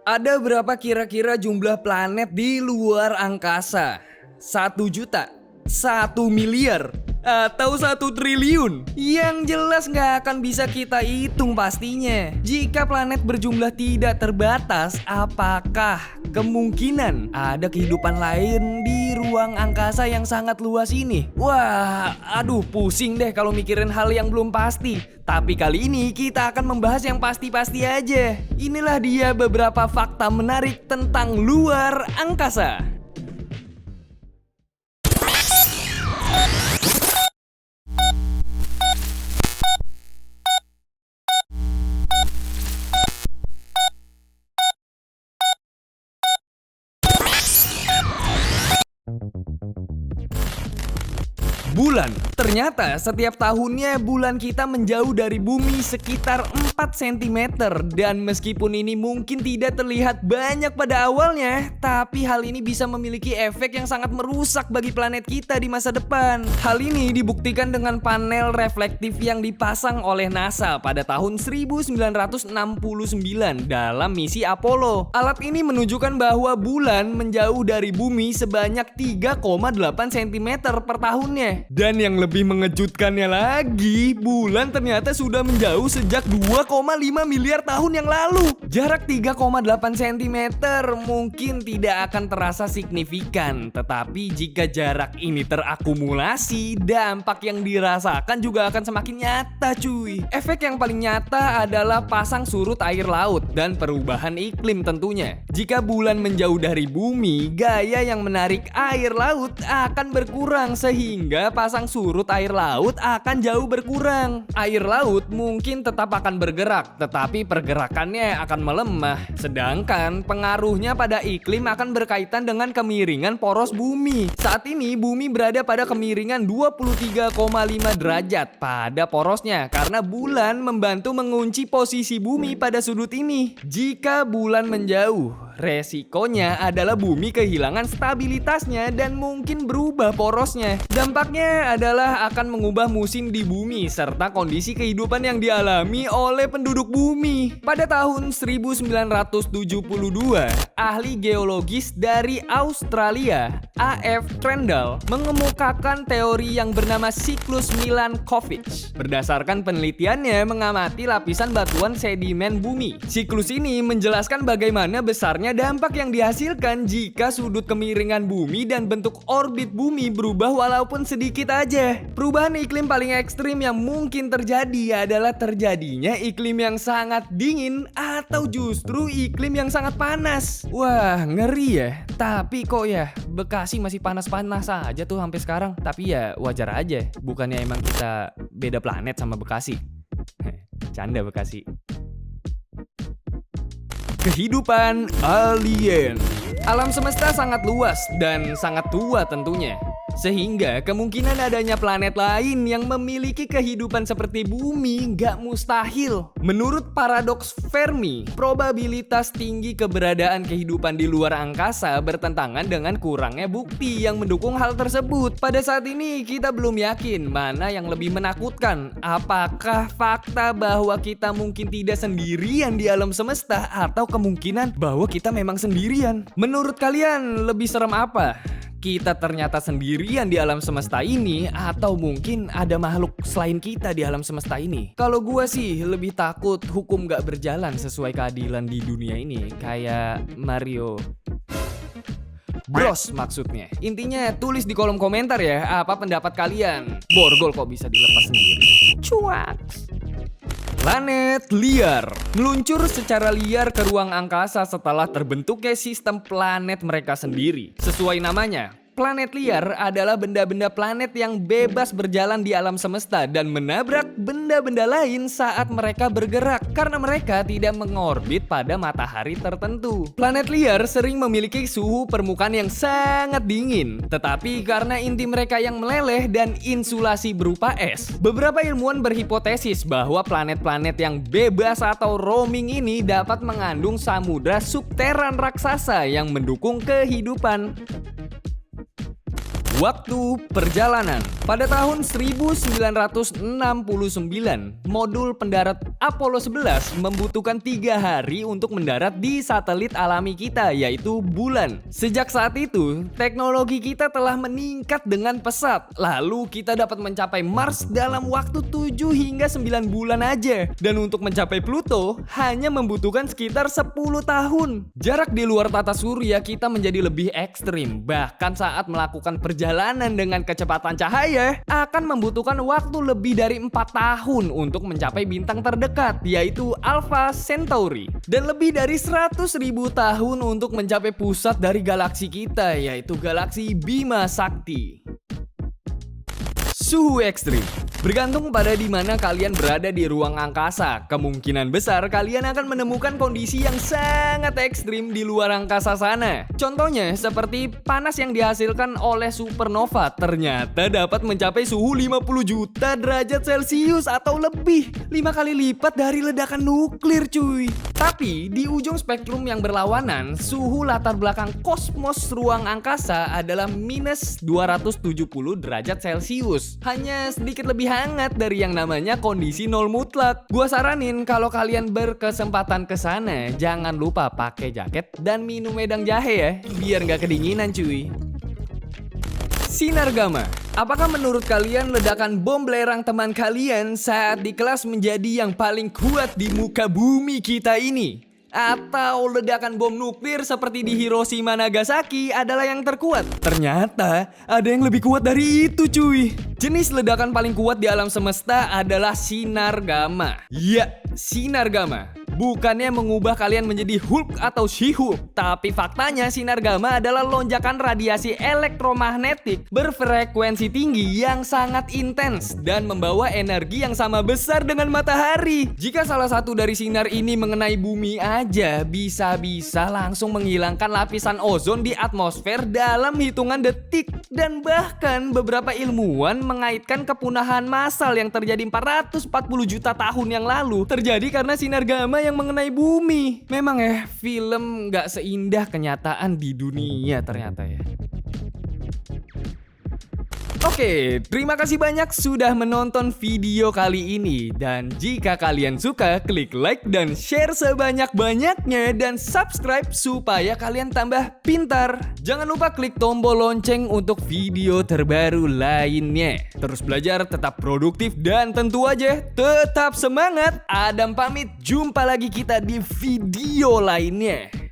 Ada berapa kira-kira jumlah planet di luar angkasa? 1 juta? 1 miliar? Atau 1 triliun? Yang jelas nggak akan bisa kita hitung pastinya. Jika planet berjumlah tidak terbatas, apakah kemungkinan ada kehidupan lain di ruang angkasa yang sangat luas ini? Wah, aduh pusing deh kalau mikirin hal yang belum pasti. Tapi kali ini kita akan membahas yang pasti-pasti aja. Inilah dia beberapa fakta menarik tentang luar angkasa. Bulan. Ternyata setiap tahunnya bulan kita menjauh dari bumi sekitar 4 cm. Dan meskipun ini mungkin tidak terlihat banyak pada awalnya, tapi hal ini bisa memiliki efek yang sangat merusak bagi planet kita di masa depan. Hal ini dibuktikan dengan panel reflektif yang dipasang oleh NASA pada tahun 1969 dalam misi Apollo. Alat ini menunjukkan bahwa bulan menjauh dari bumi sebanyak 3,8 cm per tahunnya. Dan yang lebih mengejutkannya lagi, bulan ternyata sudah menjauh sejak 2,5 miliar tahun yang lalu. Jarak 3,8 cm mungkin tidak akan terasa signifikan, tetapi jika jarak ini terakumulasi, dampak yang dirasakan juga akan semakin nyata cuy. Efek yang paling nyata adalah pasang surut air laut dan perubahan iklim tentunya. Jika bulan menjauh dari bumi, gaya yang menarik air laut akan berkurang sehingga pasang surut air laut akan jauh berkurang. Air laut mungkin tetap akan bergerak, tetapi pergerakannya akan melemah. Sedangkan pengaruhnya pada iklim akan berkaitan dengan kemiringan poros bumi. Saat ini bumi berada pada kemiringan 23,5 derajat pada porosnya karena bulan membantu mengunci posisi bumi pada sudut ini. Jika bulan menjauh, resikonya adalah bumi kehilangan stabilitasnya dan mungkin berubah porosnya. Dampaknya adalah akan mengubah musim di bumi serta kondisi kehidupan yang dialami oleh penduduk bumi. Pada tahun 1972, ahli geologis dari Australia, A.F. Crandall, mengemukakan teori yang bernama siklus Milankovitch. Berdasarkan penelitiannya mengamati lapisan batuan sedimen bumi. Siklus ini menjelaskan bagaimana besarnya dampak yang dihasilkan jika sudut kemiringan bumi dan bentuk orbit bumi berubah walaupun sedikit aja. Perubahan iklim paling ekstrim yang mungkin terjadi adalah terjadinya iklim yang sangat dingin atau justru iklim yang sangat panas. Wah, ngeri ya. Tapi kok ya, Bekasi masih panas-panas aja tuh sampai sekarang. Tapi ya wajar aja. Bukannya emang kita beda planet sama Bekasi. Canda Bekasi. Kehidupan alien. Alam semesta sangat luas dan sangat tua tentunya. Sehingga kemungkinan adanya planet lain yang memiliki kehidupan seperti bumi nggak mustahil. Menurut paradoks Fermi, probabilitas tinggi keberadaan kehidupan di luar angkasa bertentangan dengan kurangnya bukti yang mendukung hal tersebut. Pada saat ini kita belum yakin mana yang lebih menakutkan. Apakah fakta bahwa kita mungkin tidak sendirian di alam semesta atau kemungkinan bahwa kita memang sendirian? Menurut kalian lebih serem apa? Kita ternyata sendirian di alam semesta ini atau mungkin ada makhluk selain kita di alam semesta ini? Kalau gua sih lebih takut hukum gak berjalan sesuai keadilan di dunia ini, kayak Mario Bros maksudnya. Intinya tulis di kolom komentar ya apa pendapat kalian. Borgol kok bisa dilepas sendiri? Cuak. Planet liar. Meluncur secara liar ke ruang angkasa setelah terbentuknya sistem planet mereka sendiri. Sesuai namanya, planet liar adalah benda-benda planet yang bebas berjalan di alam semesta dan menabrak benda-benda lain saat mereka bergerak karena mereka tidak mengorbit pada matahari tertentu. Planet liar sering memiliki suhu permukaan yang sangat dingin, tetapi karena inti mereka yang meleleh dan insulasi berupa es, beberapa ilmuwan berhipotesis bahwa planet-planet yang bebas atau roaming ini dapat mengandung samudra subteran raksasa yang mendukung kehidupan. Waktu perjalanan. Pada tahun 1969, modul pendarat Apollo 11 membutuhkan 3 hari untuk mendarat di satelit alami kita, yaitu bulan. Sejak saat itu, teknologi kita telah meningkat dengan pesat. Lalu kita dapat mencapai Mars dalam waktu 7 hingga 9 bulan aja. Dan untuk mencapai Pluto, hanya membutuhkan sekitar 10 tahun. Jarak di luar tata surya kita menjadi lebih ekstrim. Bahkan saat melakukan perjalanan dengan kecepatan cahaya akan membutuhkan waktu lebih dari 4 tahun untuk mencapai bintang terdekat, yaitu Alpha Centauri, dan lebih dari 100.000 tahun untuk mencapai pusat dari galaksi kita, yaitu galaksi Bima Sakti. Suhu ekstrim. Bergantung pada di mana kalian berada di ruang angkasa, kemungkinan besar kalian akan menemukan kondisi yang sangat ekstrim di luar angkasa sana. Contohnya seperti panas yang dihasilkan oleh supernova ternyata dapat mencapai suhu 50 juta derajat Celcius atau lebih, 5 kali lipat dari ledakan nuklir cuy. Tapi di ujung spektrum yang berlawanan, suhu latar belakang kosmos ruang angkasa adalah minus 270 derajat Celcius. Hanya sedikit lebih hangat dari yang namanya kondisi nol mutlak. Gua saranin kalau kalian berkesempatan ke sana, jangan lupa pakai jaket dan minum wedang jahe ya, biar nggak kedinginan cuy. Sinar gamma. Apakah menurut kalian ledakan bom belerang teman kalian saat di kelas menjadi yang paling kuat di muka bumi kita ini? Atau ledakan bom nuklir seperti di Hiroshima Nagasaki adalah yang terkuat? Ternyata ada yang lebih kuat dari itu cuy. Jenis ledakan paling kuat di alam semesta adalah sinar gamma. Ya, sinar gamma. Bukannya mengubah kalian menjadi Hulk atau She-Hulk, tapi faktanya sinar gamma adalah lonjakan radiasi elektromagnetik berfrekuensi tinggi yang sangat intens dan membawa energi yang sama besar dengan matahari. Jika salah satu dari sinar ini mengenai bumi aja, bisa-bisa langsung menghilangkan lapisan ozon di atmosfer dalam hitungan detik. Dan bahkan beberapa ilmuwan mengaitkan kepunahan massal yang terjadi 440 juta tahun yang lalu terjadi karena sinar gamma yang mengenai bumi. Memang ya, film gak seindah kenyataan di dunia ternyata ya. Oke, terima kasih banyak sudah menonton video kali ini. Dan jika kalian suka, klik like dan share sebanyak-banyaknya. Dan subscribe supaya kalian tambah pintar. Jangan lupa klik tombol lonceng untuk video terbaru lainnya. Terus belajar, tetap produktif, dan tentu aja tetap semangat. Adam pamit, jumpa lagi kita di video lainnya.